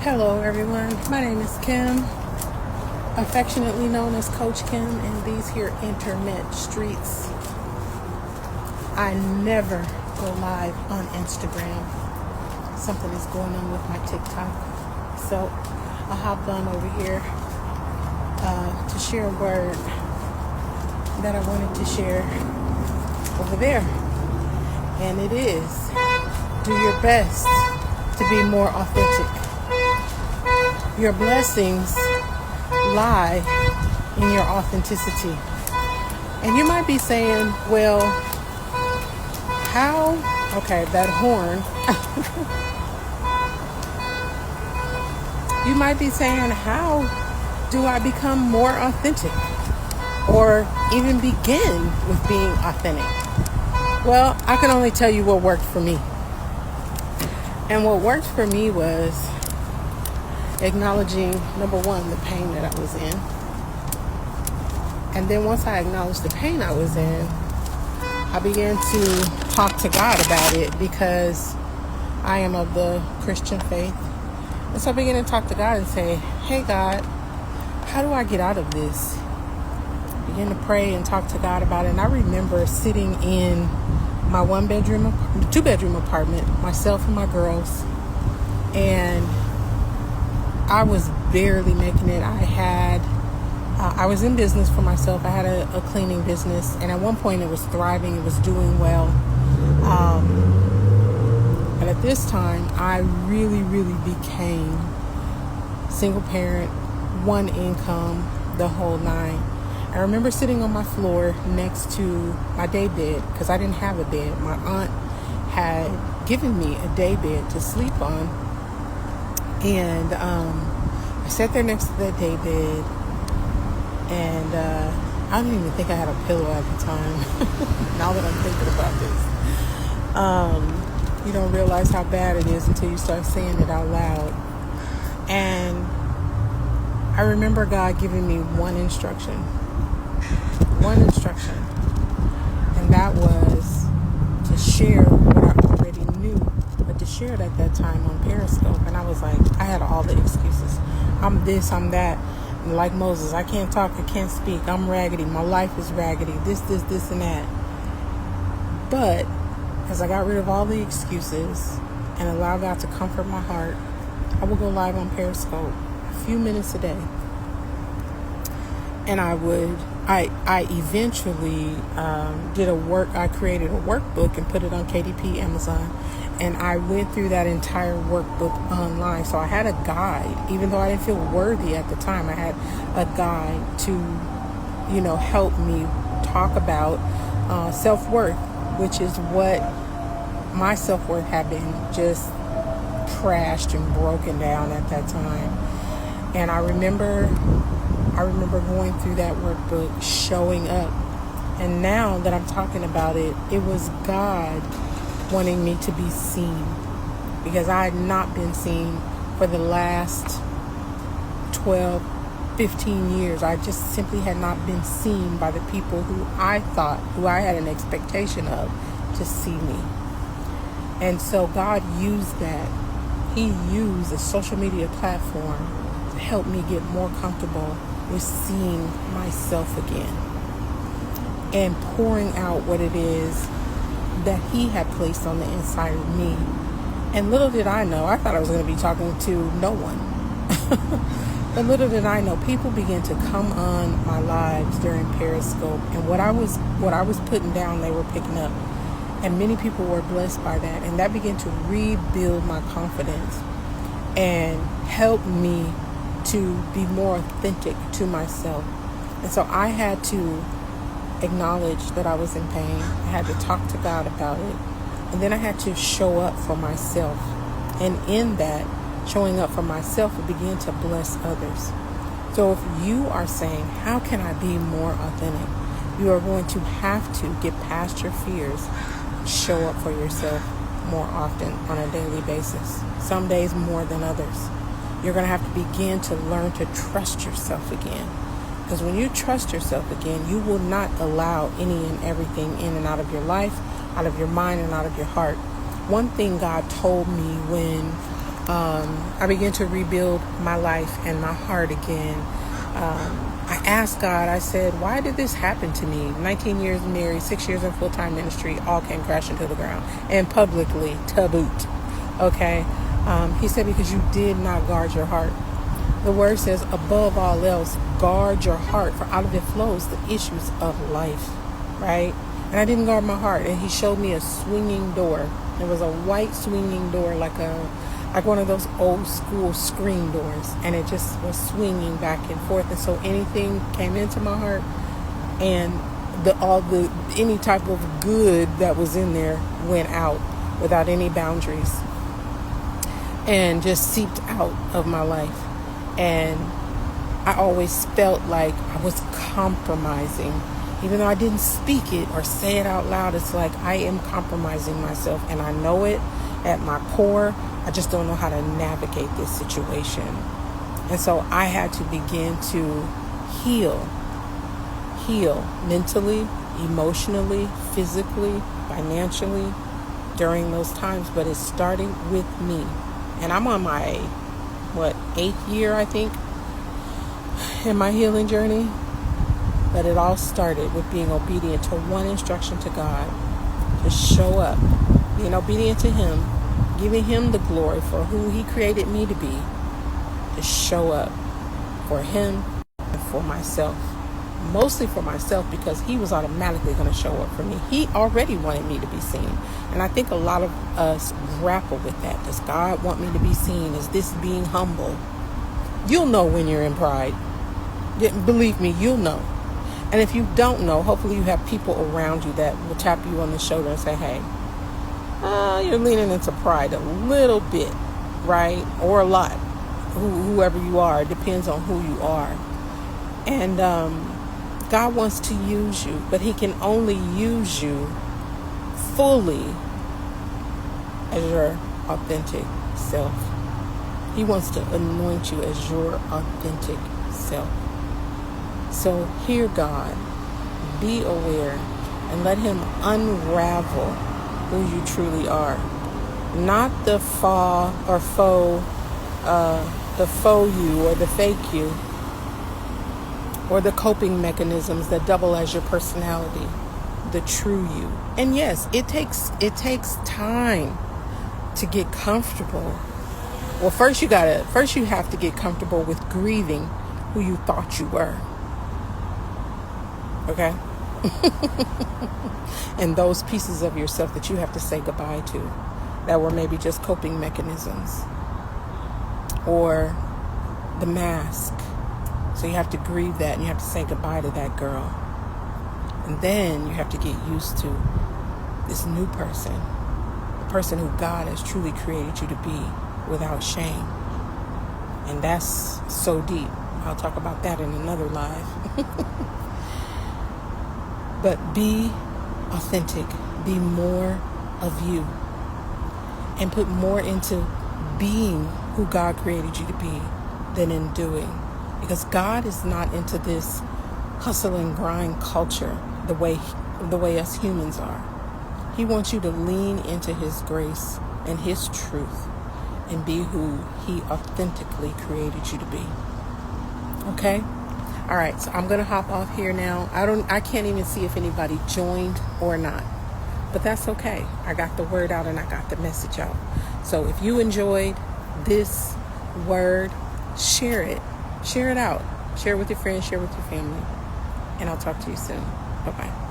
Hello everyone, my name is Kim, affectionately known as Coach Kim, and these here internet streets. I never go live on Instagram. Something is going on with my TikTok. So I hopped on over here to share a word that I wanted to share over there. And it is, do your best to be more authentic. Your blessings lie in your authenticity. And you might be saying, well, how? Okay, that horn. You might be saying, how do I become more authentic? Or even begin with being authentic? Well, I can only tell you what worked for me. And what worked for me was acknowledging, number one, the pain that I was in. And then once I acknowledged the pain I was in, I began to talk to God about it because I am of the Christian faith. And so I began to talk to God and say, hey God, how do I get out of this? Begin to pray and talk to God about it. And I remember sitting in my two-bedroom apartment, myself and my girls, and I was barely making it. I was in business for myself. I had a cleaning business, and at one point it was thriving. It was doing well. But at this time, I really became single parent, one income, the whole nine. I remember sitting on my floor next to my day bed because I didn't have a bed. My aunt had given me a day bed to sleep on. And I sat there next to that day bed, and I don't even think I had a pillow at the time. Now that I'm thinking about this, you don't realize how bad it is until you start saying it out loud. And I remember God giving me one instruction, and that was to share what I already knew, but to share it at that time on Periscope. And I was like, I had all the excuses. I'm this, I'm that. And like Moses, I can't talk, I can't speak. I'm raggedy. My life is raggedy. This, and that. But as I got rid of all the excuses and allowed God to comfort my heart, I would go live on Periscope a few minutes a day. And I eventually I created a workbook and put it on KDP Amazon. And I went through that entire workbook online. So I had a guide, even though I didn't feel worthy at the time. I had a guide to, help me talk about self-worth, which is what my self-worth had been just trashed and broken down at that time. And I remember going through that workbook, showing up. And now that I'm talking about it, it was God wanting me to be seen, because I had not been seen for the last 12, 15 years. I just simply had not been seen by the people who I had an expectation of to see me. And so God used that. He used a social media platform to help me get more comfortable with seeing myself again and pouring out what it is that He had placed on the inside of me. And little did I know, I thought I was going to be talking to no one. But little did I know, people began to come on my lives during Periscope, and what I was putting down, they were picking up. And many people were blessed by that, and that began to rebuild my confidence and help me to be more authentic to myself. And so I had to acknowledge that I was in pain. I had to talk to God about it. And then I had to show up for myself. And in that, showing up for myself, it began to bless others. So if you are saying, how can I be more authentic? You are going to have to get past your fears, show up for yourself more often on a daily basis. Some days more than others. You're going to have to begin to learn to trust yourself again. Because when you trust yourself again, you will not allow any and everything in and out of your life, out of your mind, and out of your heart. One thing God told me when I began to rebuild my life and my heart again. I asked God, I said, why did this happen to me? 19 years married, 6 years in full-time ministry, all came crashing to the ground, and publicly to boot. Okay? He said, because you did not guard your heart. The word says, above all else, guard your heart, for out of it flows the issues of life, right? And I didn't guard my heart, and he showed me a swinging door. It was a white swinging door, like one of those old school screen doors, and it just was swinging back and forth. And so anything came into my heart, and any type of good that was in there went out without any boundaries, and just seeped out of my life. And I always felt like I was compromising. Even though I didn't speak it or say it out loud, it's like I am compromising myself, and I know it at my core. I just don't know how to navigate this situation. And so I had to begin to heal mentally, emotionally, physically, financially during those times. But it started with me. And I'm on my, 8th year, I think, in my healing journey. But it all started with being obedient to one instruction to God, to show up, being obedient to Him, giving Him the glory for who He created me to be, to show up for Him and for myself. Mostly for myself, because He was automatically going to show up for me. He already wanted me to be seen. And I think a lot of us grapple with that. Does God want me to be seen? Is this being humble? You'll know when you're in pride. Believe me, you'll know. And if you don't know, hopefully you have people around you that will tap you on the shoulder and say, hey, you're leaning into pride a little bit, right? Or a lot. Whoever you are, it depends on who you are. And God wants to use you, but He can only use you fully as your authentic self. He wants to anoint you as your authentic self. So hear God, be aware, and let Him unravel who you truly are. Not the faux you or the fake you, or the coping mechanisms that double as your personality, the true you. And yes, it takes time to get comfortable. Well, first you have to get comfortable with grieving who you thought you were. Okay? And those pieces of yourself that you have to say goodbye to, that were maybe just coping mechanisms, or the mask. So you have to grieve that, and you have to say goodbye to that girl. And then you have to get used to this new person, the person who God has truly created you to be, without shame. And that's so deep. I'll talk about that in another live. But be authentic. Be more of you. And put more into being who God created you to be than in doing. Because God is not into this hustle and grind culture the way us humans are. He wants you to lean into His grace and His truth and be who He authentically created you to be. Okay? All right, so I'm going to hop off here now. I can't even see if anybody joined or not. But that's okay. I got the word out and I got the message out. So if you enjoyed this word, share it. Share it out. Share it with your friends, share it with your family. And I'll talk to you soon. Bye-bye.